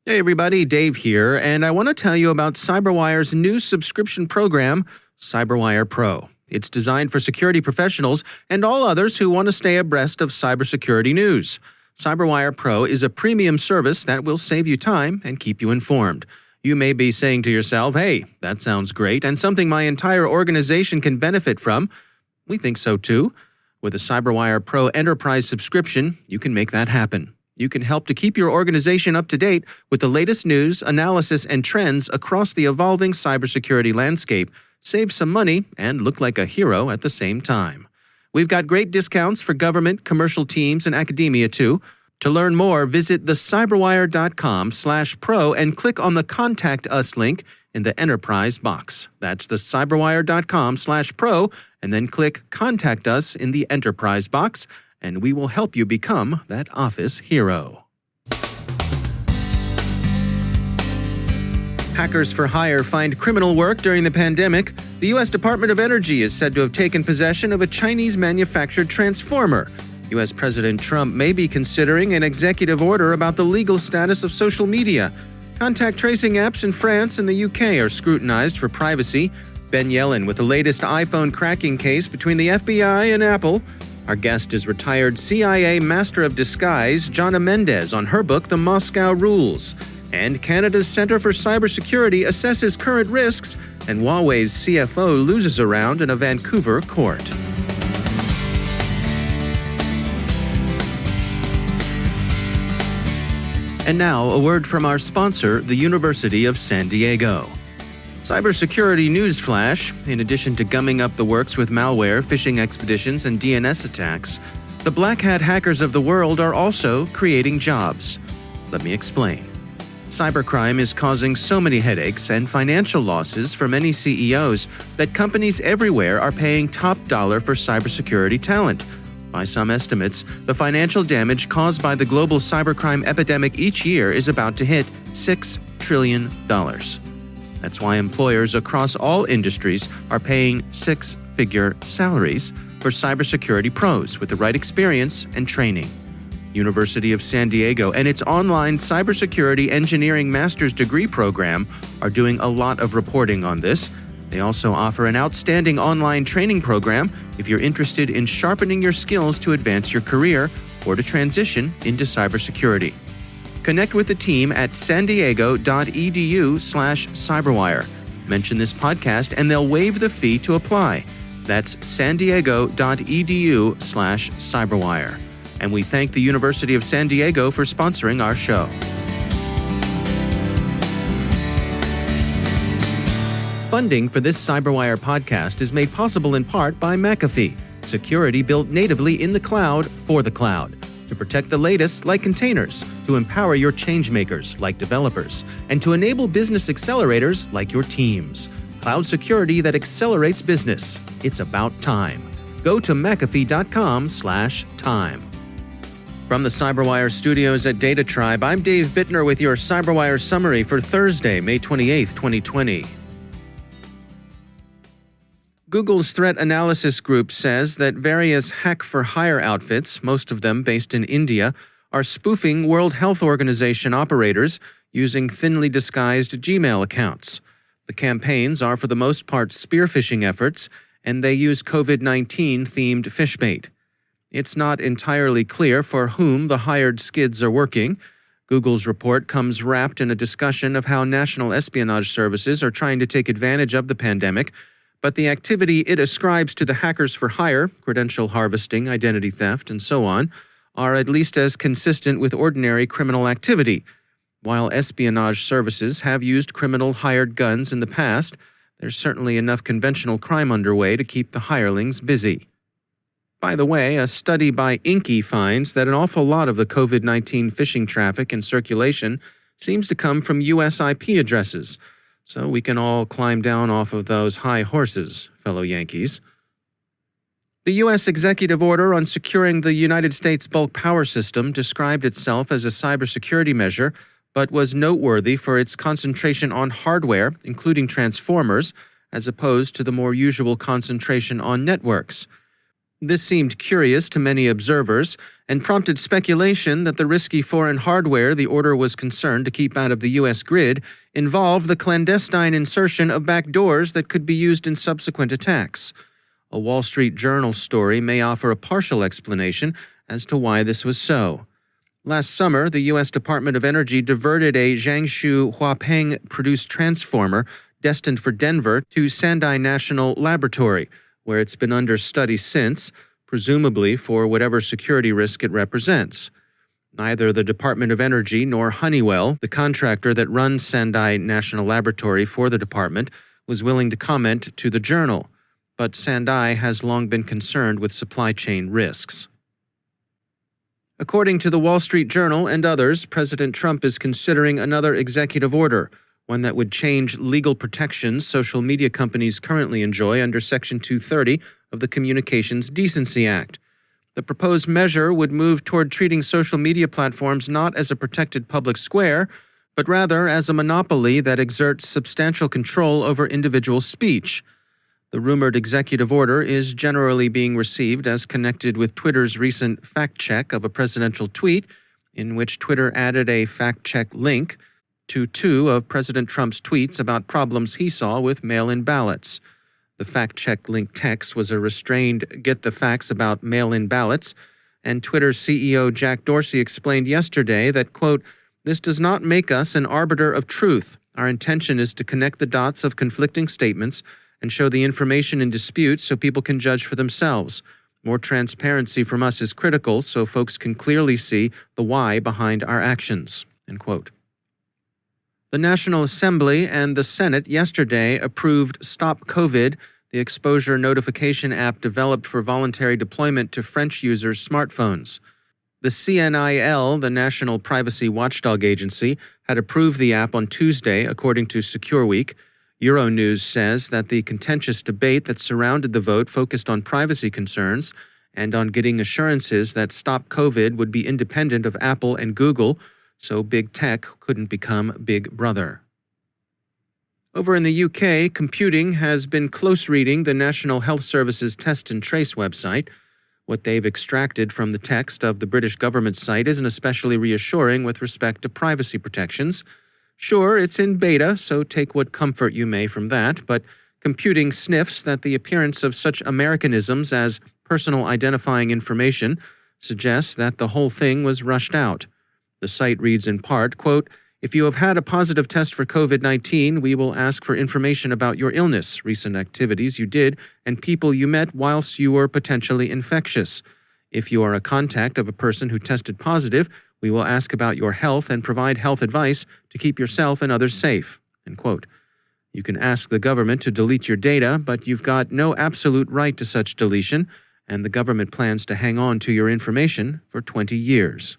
Hey everybody, Dave here, and I want to tell you about CyberWire's new subscription program, CyberWire Pro. It's designed for security professionals and all others who want to stay abreast of cybersecurity news. CyberWire Pro is a premium service that will save you time and keep you informed. You may be saying to yourself, hey, that sounds great and something my entire organization can benefit from. We think so too. With a CyberWire Pro Enterprise subscription, you can make that happen. You can help to keep your organization up to date with the latest news, analysis, and trends across the evolving cybersecurity landscape, save some money, and look like a hero at the same time. We've got great discounts for government, commercial teams, and academia too. To learn more, visit thecyberwire.com/pro and click on the Contact Us link in the Enterprise box. That's thecyberwire.com/pro and then click Contact Us in the Enterprise box, and we will help you become that office hero. Hackers for hire find criminal work during the pandemic. The U.S. Department of Energy is said to have taken possession of a Chinese-manufactured transformer. U.S. President Trump may be considering an executive order about the legal status of social media. Contact tracing apps in France and the UK are scrutinized for privacy. Ben Yellen with the latest iPhone cracking case between the FBI and Apple. Our guest is retired CIA Master of Disguise Jana Mendez on her book, The Moscow Rules. And Canada's Centre for Cybersecurity assesses current risks, and Huawei's CFO loses a round in a Vancouver court. And now, a word from our sponsor, the University of San Diego. Cybersecurity Newsflash: in addition to gumming up the works with malware, phishing expeditions, and DNS attacks, the black hat hackers of the world are also creating jobs. Let me explain. Cybercrime is causing so many headaches and financial losses for many CEOs that companies everywhere are paying top dollar for cybersecurity talent. By some estimates, the financial damage caused by the global cybercrime epidemic each year is about to hit $6 trillion. That's why employers across all industries are paying six-figure salaries for cybersecurity pros with the right experience and training. University of San Diego and its online cybersecurity engineering master's degree program are doing a lot of reporting on this. They also offer an outstanding online training program if you're interested in sharpening your skills to advance your career or to transition into cybersecurity. Connect with the team at sandiego.edu/cyberwire. Mention this podcast and they'll waive the fee to apply. That's sandiego.edu/cyberwire. And we thank the University of San Diego for sponsoring our show. Funding for this CyberWire podcast is made possible in part by McAfee, security built natively in the cloud for the cloud. To protect the latest like containers, to empower your changemakers like developers, and to enable business accelerators like your teams. Cloud security that accelerates business. It's about time. Go to McAfee.com/time. From the CyberWire studios at Data Tribe, I'm Dave Bittner with your CyberWire summary for Thursday, May 28, 2020. Google's threat analysis group says that various hack-for-hire outfits, most of them based in India, are spoofing World Health Organization operators using thinly disguised Gmail accounts. The campaigns are for the most part spear phishing efforts, and they use COVID-19-themed phishbait. It's not entirely clear for whom the hired skids are working. Google's report comes wrapped in a discussion of how national espionage services are trying to take advantage of the pandemic, but the activity it ascribes to the hackers for hire, credential harvesting, identity theft, and so on, are at least as consistent with ordinary criminal activity. While espionage services have used criminal hired guns in the past, there's certainly enough conventional crime underway to keep the hirelings busy. By the way, a study by Inky finds that an awful lot of the COVID-19 phishing traffic in circulation seems to come from U.S. IP addresses. So we can all climb down off of those high horses, fellow Yankees. The U.S. executive order on securing the United States bulk power system described itself as a cybersecurity measure, but was noteworthy for its concentration on hardware, including transformers, as opposed to the more usual concentration on networks. This seemed curious to many observers and prompted speculation that the risky foreign hardware the order was concerned to keep out of the U.S. grid involved the clandestine insertion of backdoors that could be used in subsequent attacks. A Wall Street Journal story may offer a partial explanation as to why this was so. Last summer, the U.S. Department of Energy diverted a Jiangsu Huapeng-produced transformer destined for Denver to Sandai National Laboratory, where it's been under study since, presumably for whatever security risk it represents. Neither the Department of Energy nor Honeywell, the contractor that runs Sandai National Laboratory for the department, was willing to comment to the Journal, but Sandai has long been concerned with supply chain risks. According to the Wall Street Journal and others, President Trump is considering another executive order, one that would change legal protections social media companies currently enjoy under Section 230 of the Communications Decency Act. The proposed measure would move toward treating social media platforms not as a protected public square, but rather as a monopoly that exerts substantial control over individual speech. The rumored executive order is generally being received as connected with Twitter's recent fact-check of a presidential tweet, in which Twitter added a fact-check link to two of President Trump's tweets about problems he saw with mail-in ballots. The fact-check link text was a restrained "get the facts about mail-in ballots," and Twitter's CEO Jack Dorsey explained yesterday that, quote, "This does not make us an arbiter of truth. Our intention is to connect the dots of conflicting statements and show the information in dispute so people can judge for themselves. More transparency from us is critical so folks can clearly see the why behind our actions," end quote. The National Assembly and the Senate yesterday approved Stop COVID, the exposure notification app developed for voluntary deployment to French users' smartphones. The CNIL, the National Privacy Watchdog Agency, had approved the app on Tuesday, according to SecureWeek. Euronews says that the contentious debate that surrounded the vote focused on privacy concerns and on getting assurances that Stop COVID would be independent of Apple and Google, so big tech couldn't become Big Brother. Over in the UK, computing has been close reading the National Health Service's Test and Trace website. What they've extracted from the text of the British government site isn't especially reassuring with respect to privacy protections. Sure, it's in beta, so take what comfort you may from that, but computing sniffs that the appearance of such Americanisms as personal identifying information suggests that the whole thing was rushed out. The site reads in part, quote, "If you have had a positive test for COVID-19, we will ask for information about your illness, recent activities you did, and people you met whilst you were potentially infectious. If you are a contact of a person who tested positive, we will ask about your health and provide health advice to keep yourself and others safe," end quote. You can ask the government to delete your data, but you've got no absolute right to such deletion, and the government plans to hang on to your information for 20 years.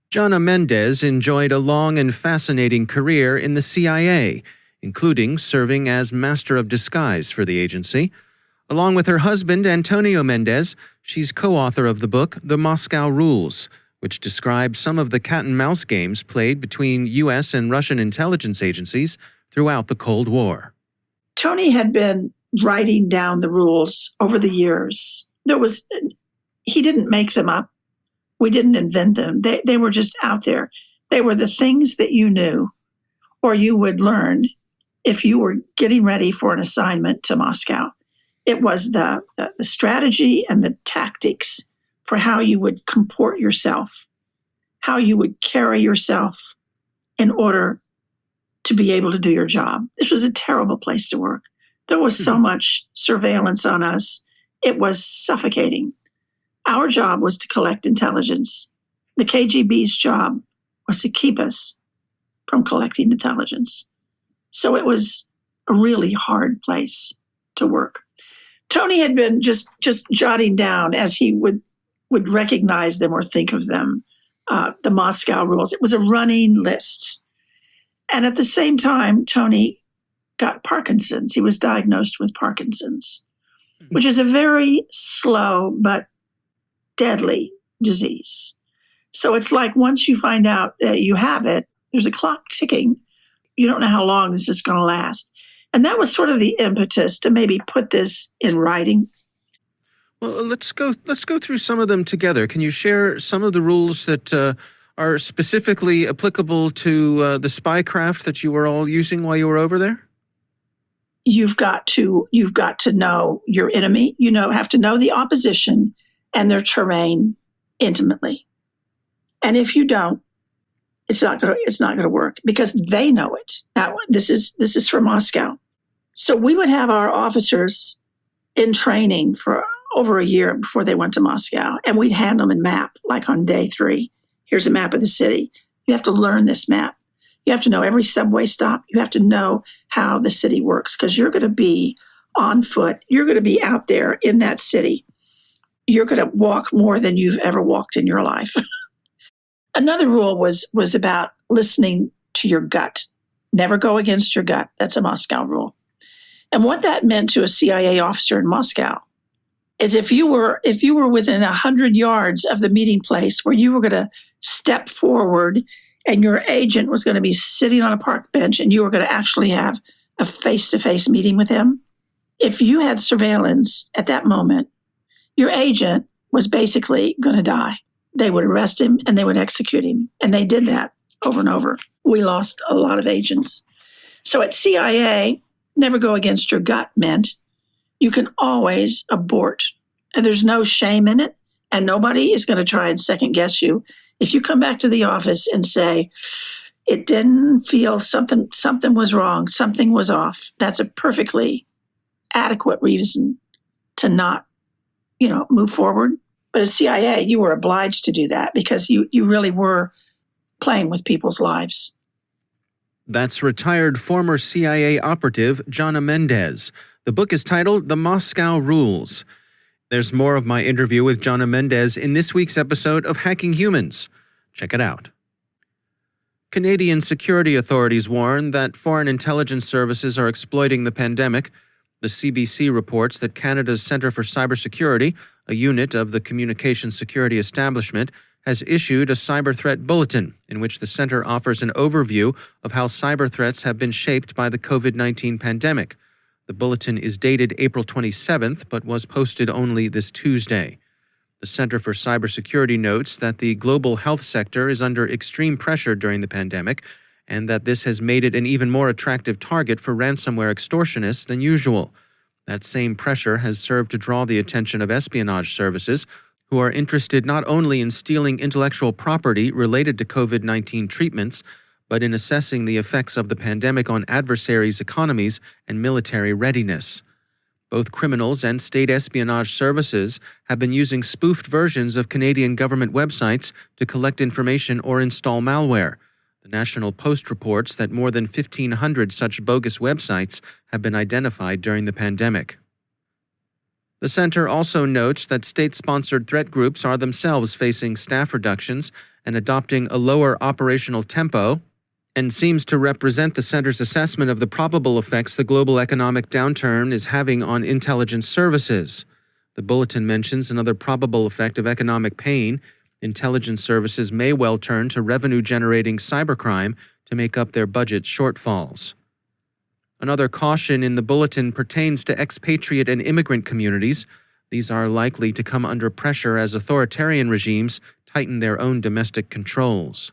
Jana Mendez enjoyed a long and fascinating career in the CIA, including serving as Master of Disguise for the agency. Along with her husband, Antonio Mendez, she's co-author of the book The Moscow Rules, which describes some of the cat-and-mouse games played between U.S. and Russian intelligence agencies throughout the Cold War. Tony had been writing down the rules over the years. He didn't make them up. We didn't invent them. They were just out there. They were the things that you knew or you would learn if you were getting ready for an assignment to Moscow. It was the strategy and the tactics for how you would comport yourself, how you would carry yourself in order to be able to do your job. This was a terrible place to work. There was so much surveillance on us. It was suffocating. Our job was to collect intelligence. The KGB's job was to keep us from collecting intelligence. So it was a really hard place to work. Tony had been just jotting down as he would recognize them or think of them, the Moscow Rules. It was a running list. And at the same time, Tony got Parkinson's. He was diagnosed with Parkinson's, which is a very slow but deadly disease. So it's like once you find out that you have it, there's a clock ticking. You don't know how long this is going to last. And that was sort of the impetus to maybe put this in writing. Well, let's go through some of them together. Can you share some of the rules that are specifically applicable to the spycraft that you were all using while you were over there? You've got to know your enemy. Have to know the opposition and their terrain intimately. And if you don't, it's not going to work because they know it. Now, this is from Moscow. So we would have our officers in training for over a year before they went to Moscow, and we'd hand them a map, like on day 3. Here's a map of the city. You have to learn this map. You have to know every subway stop. You have to know how the city works because you're going to be on foot. You're going to be out there in that city. You're going to walk more than you've ever walked in your life. Another rule was about listening to your gut. Never go against your gut. That's a Moscow rule. And what that meant to a CIA officer in Moscow is if you were within 100 yards of the meeting place where you were going to step forward and your agent was going to be sitting on a park bench and you were going to actually have a face-to-face meeting with him, if you had surveillance at that moment, your agent was basically going to die. They would arrest him and they would execute him. And they did that over and over. We lost a lot of agents. So at CIA, never go against your gut meant you can always abort. And there's no shame in it. And nobody is going to try and second guess you. If you come back to the office and say, it didn't feel something was wrong, something was off, that's a perfectly adequate reason to not, move forward. But at CIA, you were obliged to do that because you really were playing with people's lives. That's retired former CIA operative Jana Mendez. The book is titled The Moscow Rules. There's more of my interview with Jana Mendez in this week's episode of Hacking Humans. Check it out. Canadian security authorities warn that foreign intelligence services are exploiting the pandemic. The CBC reports that Canada's Centre for Cybersecurity, a unit of the Communications Security Establishment, has issued a cyber threat bulletin in which the center offers an overview of how cyber threats have been shaped by the COVID-19 pandemic. The bulletin is dated April 27th, but was posted only this Tuesday. The Center for Cybersecurity notes that the global health sector is under extreme pressure during the pandemic, and that this has made it an even more attractive target for ransomware extortionists than usual. That same pressure has served to draw the attention of espionage services, who are interested not only in stealing intellectual property related to COVID-19 treatments, but in assessing the effects of the pandemic on adversaries' economies and military readiness. Both criminals and state espionage services have been using spoofed versions of Canadian government websites to collect information or install malware. The National Post reports that more than 1,500 such bogus websites have been identified during the pandemic. The center also notes that state-sponsored threat groups are themselves facing staff reductions and adopting a lower operational tempo, and seems to represent the center's assessment of the probable effects the global economic downturn is having on intelligence services. The bulletin mentions another probable effect of economic pain. Intelligence services may well turn to revenue-generating cybercrime to make up their budget shortfalls. Another caution in the bulletin pertains to expatriate and immigrant communities. These are likely to come under pressure as authoritarian regimes tighten their own domestic controls.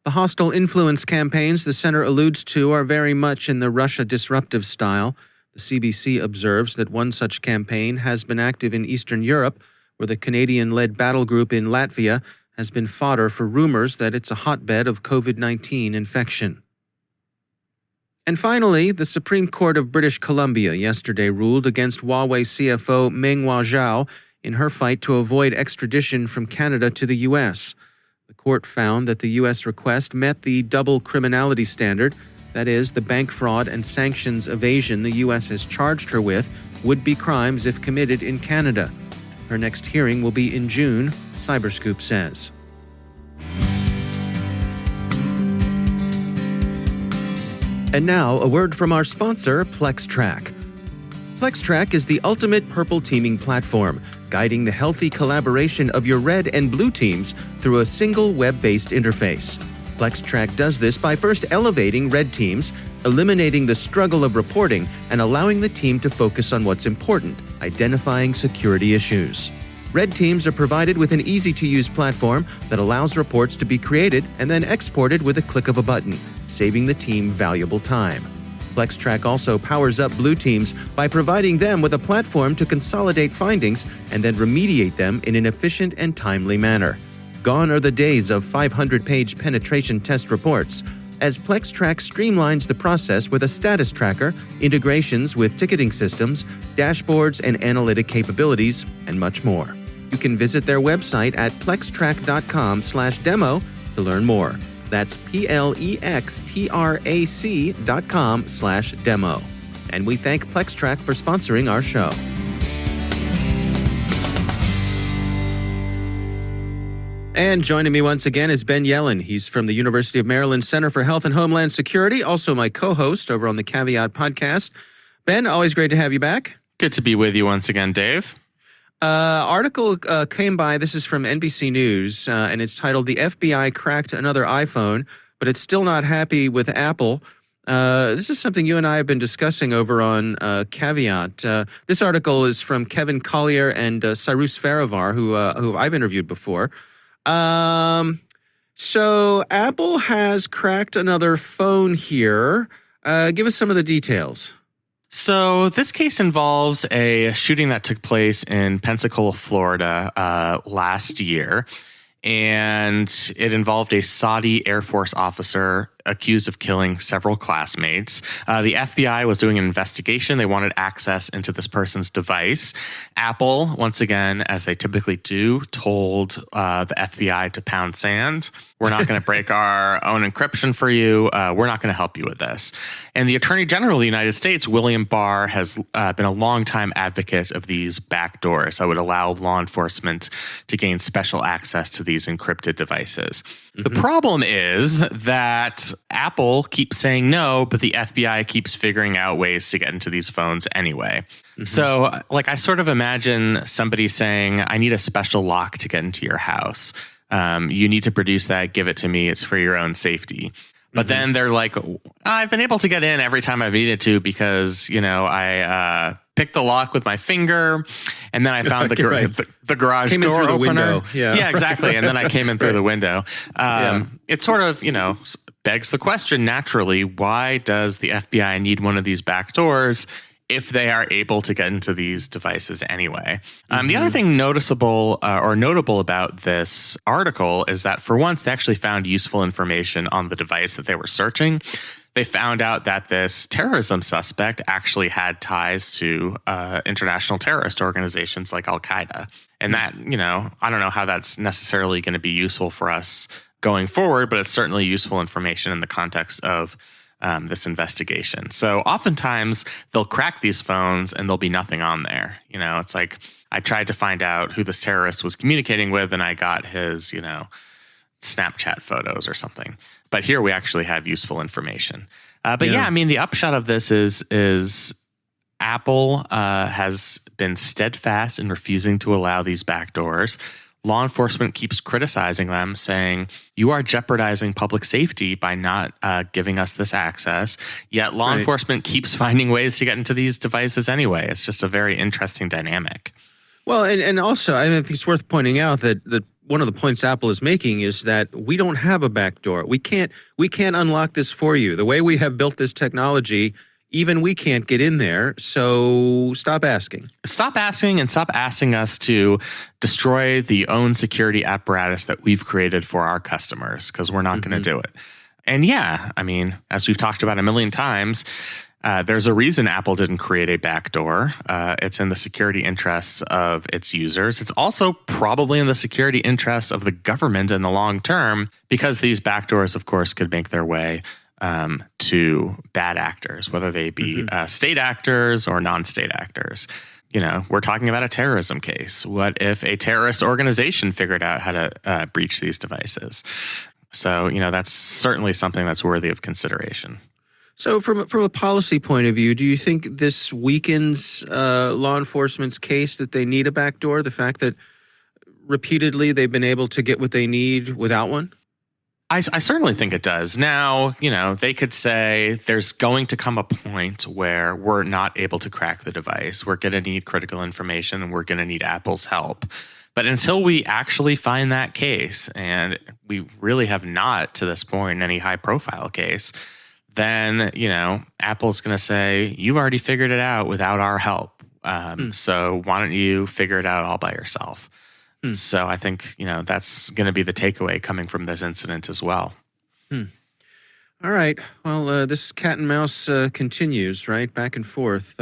The hostile influence campaigns the center alludes to are very much in the Russia disruptive style. The CBC observes that one such campaign has been active in Eastern Europe, where the Canadian-led battle group in Latvia has been fodder for rumors that it's a hotbed of COVID-19 infection. And finally, the Supreme Court of British Columbia yesterday ruled against Huawei CFO Menghua Zhao in her fight to avoid extradition from Canada to the U.S. The court found that the U.S. request met the double criminality standard, that is, the bank fraud and sanctions evasion the U.S. has charged her with would be crimes if committed in Canada. Her next hearing will be in June, Cyberscoop says. And now, a word from our sponsor, PlexTrack. PlexTrack is the ultimate purple teaming platform, guiding the healthy collaboration of your red and blue teams through a single web-based interface. PlexTrack does this by first elevating red teams, eliminating the struggle of reporting, and allowing the team to focus on what's important, identifying security issues. Red teams are provided with an easy-to-use platform that allows reports to be created and then exported with a click of a button, saving the team valuable time. PlexTrack also powers up blue teams by providing them with a platform to consolidate findings and then remediate them in an efficient and timely manner. Gone are the days of 500-page penetration test reports, as PlexTrack streamlines the process with a status tracker, integrations with ticketing systems, dashboards and analytic capabilities, and much more. You can visit their website at plextrack.com/demo to learn more. That's plextrac.com/demo. And we thank PlexTrack for sponsoring our show. And joining me once again is Ben Yellen. He's from the University of Maryland Center for Health and Homeland Security, also my co-host over on the Caveat podcast. Ben, always great to have you back. Good to be with you once again, Dave. Article came by, this is from NBC News, and it's titled, "The FBI Cracked Another iPhone, but it's still not happy with Apple." This is something you and I have been discussing over on Caveat. This article is from Kevin Collier and Cyrus Farivar, who I've interviewed before. So Apple has cracked another phone here. Give us some of the details. So this case involves a shooting that took place in Pensacola, Florida last year. And it involved a Saudi Air Force officer accused of killing several classmates. The FBI was doing an investigation. They wanted access into this person's device. Apple, once again, as they typically do, told the FBI to pound sand. We're not going to break our own encryption for you. We're not going to help you with this. And the Attorney General of the United States, William Barr, has been a longtime advocate of these backdoors that would allow law enforcement to gain special access to these encrypted devices. Mm-hmm. The problem is that Apple keeps saying no, but the FBI keeps figuring out ways to get into these phones anyway. Mm-hmm. So, I sort of imagine somebody saying, I need a special lock to get into your house. You need to produce that, give it to me. It's for your own safety. But then they're like, I've been able to get in every time I've needed to because, I picked the lock with my finger and then I found the garage came door in through opener. The window. Yeah, exactly. And then I came in through the window. It sort of, begs the question naturally, why does the FBI need one of these back doors if they are able to get into these devices anyway? The other thing noticeable or notable about this article is that for once they actually found useful information on the device that they were searching. They found out that this terrorism suspect actually had ties to international terrorist organizations like Al-Qaeda. And that, I don't know how that's necessarily going to be useful for us going forward, but it's certainly useful information in the context of this investigation. So oftentimes they'll crack these phones and there'll be nothing on there. It's like I tried to find out who this terrorist was communicating with and I got his, Snapchat photos or something. But here we actually have useful information. The upshot of this is Apple has been steadfast in refusing to allow these backdoors. Law enforcement keeps criticizing them, saying, you are jeopardizing public safety by not giving us this access. Yet law enforcement keeps finding ways to get into these devices anyway. It's just a very interesting dynamic. Well, and also, I think it's worth pointing out that one of the points Apple is making is that we don't have a backdoor. We can't unlock this for you. The way we have built this technology, even we can't get in there, so stop asking. Stop asking and stop asking us to destroy the own security apparatus that we've created for our customers, because we're not going to do it. And as we've talked about a million times, there's a reason Apple didn't create a backdoor. It's in the security interests of its users. It's also probably in the security interests of the government in the long term, because these backdoors, of course, could make their way to bad actors, whether they be state actors or non-state actors. We're talking about a terrorism case. What if a terrorist organization figured out how to breach these devices? So, that's certainly something that's worthy of consideration. So from a policy point of view, do you think this weakens law enforcement's case that they need a backdoor, the fact that repeatedly they've been able to get what they need without one? I certainly think it does. Now, they could say there's going to come a point where we're not able to crack the device. We're going to need critical information and we're going to need Apple's help. But until we actually find that case, and we really have not to this point in any high profile case, then, Apple's going to say, you've already figured it out without our help. So why don't you figure it out all by yourself? So I think, that's going to be the takeaway coming from this incident as well. All right. Well, this cat and mouse continues, right? Back and forth.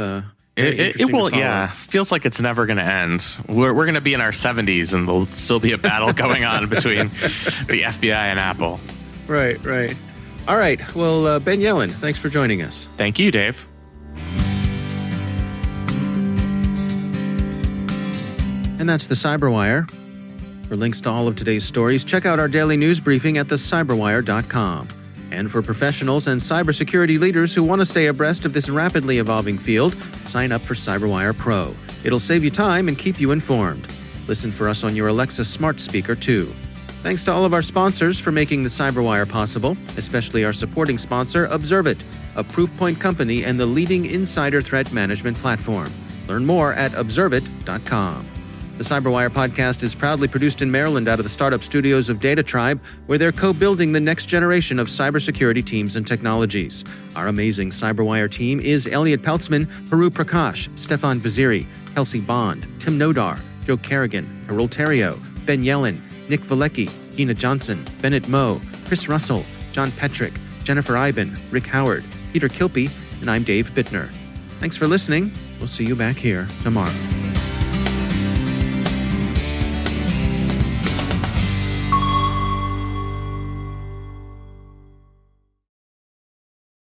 It will, yeah. Feels like it's never going to end. We're going to be in our 70s and there'll still be a battle going on between the FBI and Apple. Right. All right. Well, Ben Yellen, thanks for joining us. Thank you, Dave. And that's the CyberWire. For links to all of today's stories, check out our daily news briefing at thecyberwire.com. And for professionals and cybersecurity leaders who want to stay abreast of this rapidly evolving field, sign up for CyberWire Pro. It'll save you time and keep you informed. Listen for us on your Alexa smart speaker, too. Thanks to all of our sponsors for making the CyberWire possible, especially our supporting sponsor, Observit, a Proofpoint company and the leading insider threat management platform. Learn more at observit.com. The CyberWire podcast is proudly produced in Maryland out of the startup studios of Data Tribe, where they're co-building the next generation of cybersecurity teams and technologies. Our amazing CyberWire team is Elliot Peltzman, Haru Prakash, Stefan Vaziri, Kelsey Bond, Tim Nodar, Joe Kerrigan, Carol Terrio, Ben Yellen, Nick Valecki, Gina Johnson, Bennett Moe, Chris Russell, John Petrick, Jennifer Iben, Rick Howard, Peter Kilpie, and I'm Dave Bittner. Thanks for listening. We'll see you back here tomorrow.